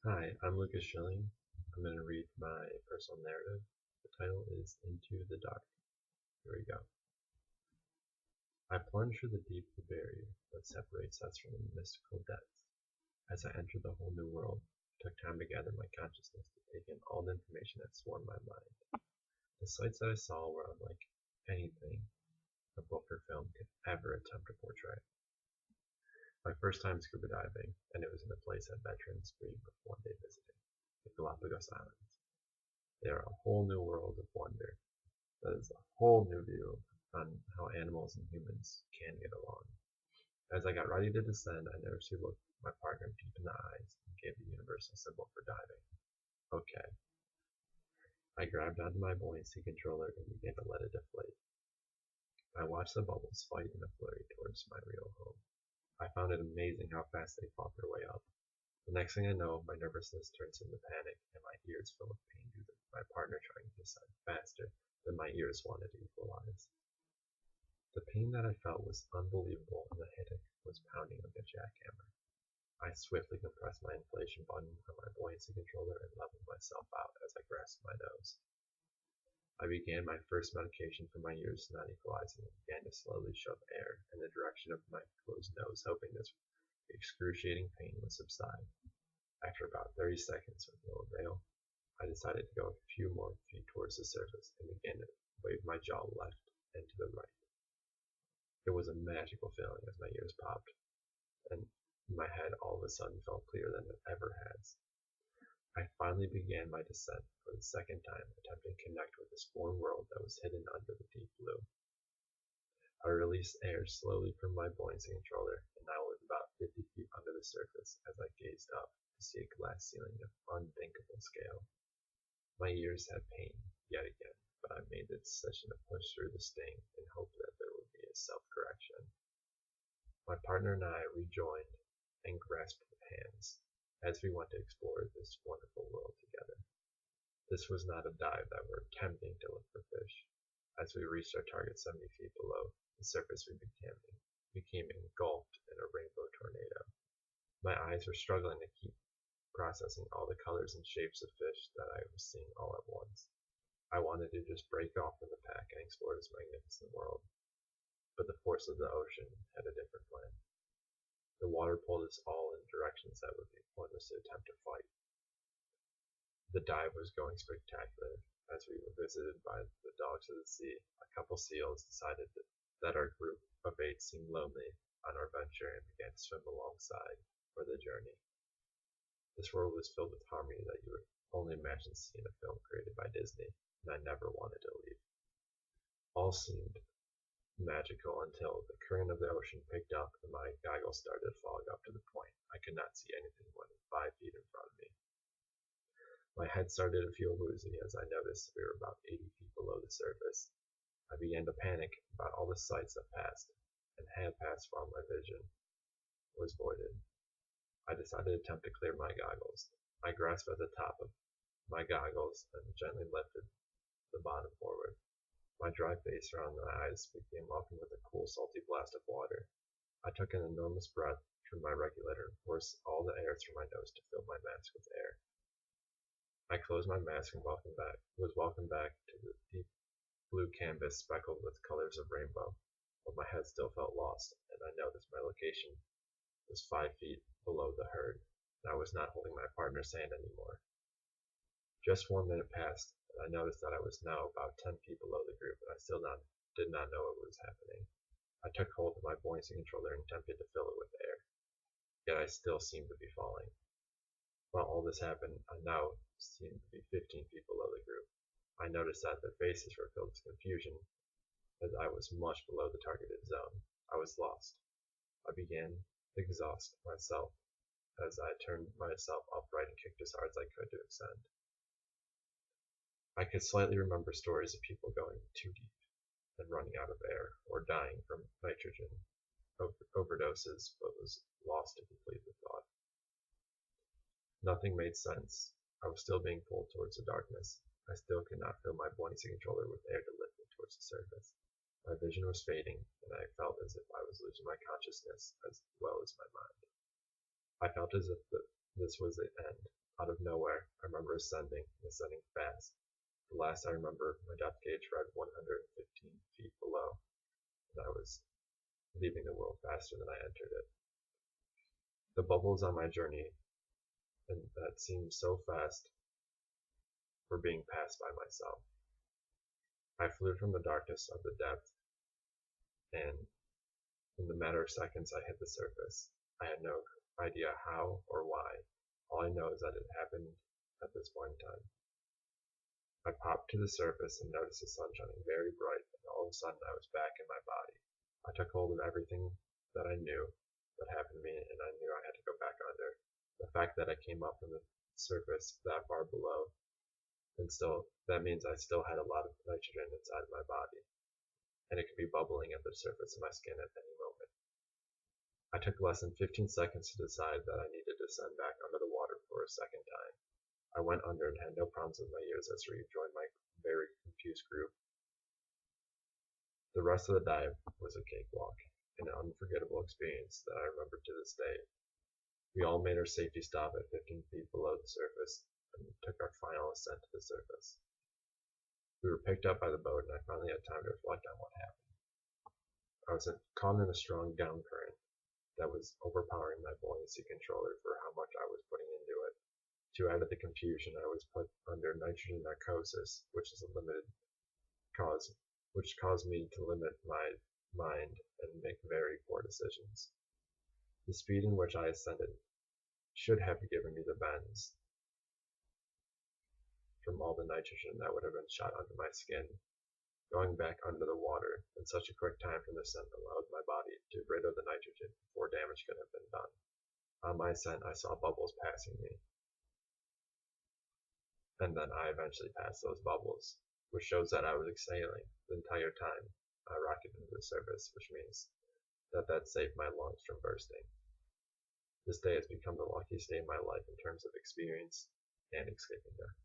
Hi, I'm Lucas Schilling. I'm going to read my personal narrative. The title is Into the Dark. Here we go. I plunged through the deep blue barrier that separates us from the mystical depths. As I entered the whole new world, I took time to gather my consciousness to take in all the information that swarmed my mind. The sights that I saw were unlike anything a book or film could ever attempt to portray. My first time scuba diving, and it was in a place that veterans dream of one day visiting, the Galapagos Islands. They are a whole new world of wonder. That is a whole new view on how animals and humans can get along. As I got ready to descend, I nervously looked my partner deep in the eyes and gave the universal symbol for diving. Okay. I grabbed onto my buoyancy controller and began to let it deflate. I watched the bubbles fight in a flurry towards my real home. I found it amazing how fast they fought their way up. The next thing I know, my nervousness turns into panic and my ears fill with pain due to my partner trying to descend faster than my ears wanted to equalize. The pain that I felt was unbelievable and the headache was pounding like a jackhammer. I swiftly compressed my inflation button on my buoyancy controller and leveled myself out as I grasped my nose. I began my first medication for my ears not equalizing and began to slowly shove air in the direction of my closed nose, hoping this excruciating pain would subside. After about 30 seconds with no avail, I decided to go a few more feet towards the surface and began to wave my jaw left and to the right. It was a magical feeling as my ears popped, and my head all of a sudden felt clearer than it ever has. I finally began my descent for the second time, attempting to connect with this foreign world that was hidden under the deep blue. I released air slowly from my buoyancy controller, and I was about 50 feet under the surface as I gazed up to see a glass ceiling of unthinkable scale. My ears had pain yet again, but I made the decision to push through the sting and hope that there would be a self-correction. My partner and I rejoined and grasped hands as we went to explore this wonderful world together. This was not a dive that we're attempting to look for fish. As we reached our target 70 feet below the surface, we became engulfed in a rainbow tornado. My eyes were struggling to keep processing all the colors and shapes of fish that I was seeing all at once. I wanted to just break off from the pack and explore this magnificent world, but the force of the ocean had a different plan. The water pulled us all in directions that would be pointless to attempt to fight. The dive was going spectacular. As we were visited by the dogs of the sea, a couple seals decided that our group of 8 seemed lonely on our venture and began to swim alongside for the journey. This world was filled with harmony that you would only imagine seeing in a film created by Disney, and I never wanted to leave. All seemed magical until the current of the ocean picked up and my goggles started to fog up to the point I could not see anything more than 5 feet in front of me. My head started to feel woozy as I noticed we were about 80 feet below the surface. I began to panic about all the sights that passed and had passed while my vision was voided. I decided to attempt to clear my goggles. I grasped at the top of my goggles and gently lifted the bottom forward. My dry face around my eyes became welcomed with a cool, salty blast of water. I took an enormous breath through my regulator and forced all the air through my nose to fill my mask with air. I closed my mask and was welcomed back to the deep blue canvas speckled with colors of rainbow, but my head still felt lost, and I noticed my location was 5 feet below the herd, and I was not holding my partner's hand anymore. Just 1 minute passed, and I noticed that I was now about 10 feet below the group, and I still did not know what was happening. I took hold of my buoyancy controller and attempted to fill it with air, yet I still seemed to be falling. While all this happened, I now seemed to be 15 feet below the group. I noticed that their faces were filled with confusion as I was much below the targeted zone. I was lost. I began to exhaust myself as I turned myself upright and kicked as hard as I could to ascend. I could slightly remember stories of people going too deep and running out of air or dying from nitrogen overdoses, but was lost to complete the thought. Nothing made sense. I was still being pulled towards the darkness. I still could not fill my buoyancy controller with air to lift me towards the surface. My vision was fading, and I felt as if I was losing my consciousness as well as my mind. I felt as if this was the end, Out of nowhere, I remember ascending fast. The last I remember, my depth gauge read 115 feet below, and I was leaving the world faster than I entered it. The bubbles on my journey, and that seemed so fast, were being passed by myself. I flew from the darkness of the depth, and in the matter of seconds I hit the surface. I had no idea how or why. All I know is that it happened at this point in time. I popped to the surface and noticed the sun shining very bright, and all of a sudden I was back in my body. I took hold of everything that I knew that happened to me, and I knew I had to go back under. The fact that I came up from the surface that far below, and still, that means I still had a lot of nitrogen inside my body, and it could be bubbling at the surface of my skin at any moment. I took less than 15 seconds to decide that I needed to descend back under the water for a second time. I went under and had no problems with my ears as I rejoined my very confused group. The rest of the dive was a cakewalk, an unforgettable experience that I remember to this day. We all made our safety stop at 15 feet below the surface and took our final ascent to the surface. We were picked up by the boat, and I finally had time to reflect on what happened. I was caught in a strong down current that was overpowering my buoyancy controller for how much I was putting into it. To add to the confusion, I was put under nitrogen narcosis, which caused me to limit my mind and make very poor decisions. The speed in which I ascended should have given me the bends from all the nitrogen that would have been shot under my skin. Going back under the water in such a quick time from the ascent allowed my body to rid of the nitrogen before damage could have been done. On my ascent, I saw bubbles passing me, and then I eventually passed those bubbles, which shows that I was exhaling the entire time I rocketed to the surface, which means that saved my lungs from bursting. This day has become the luckiest day of my life in terms of experience and escaping death.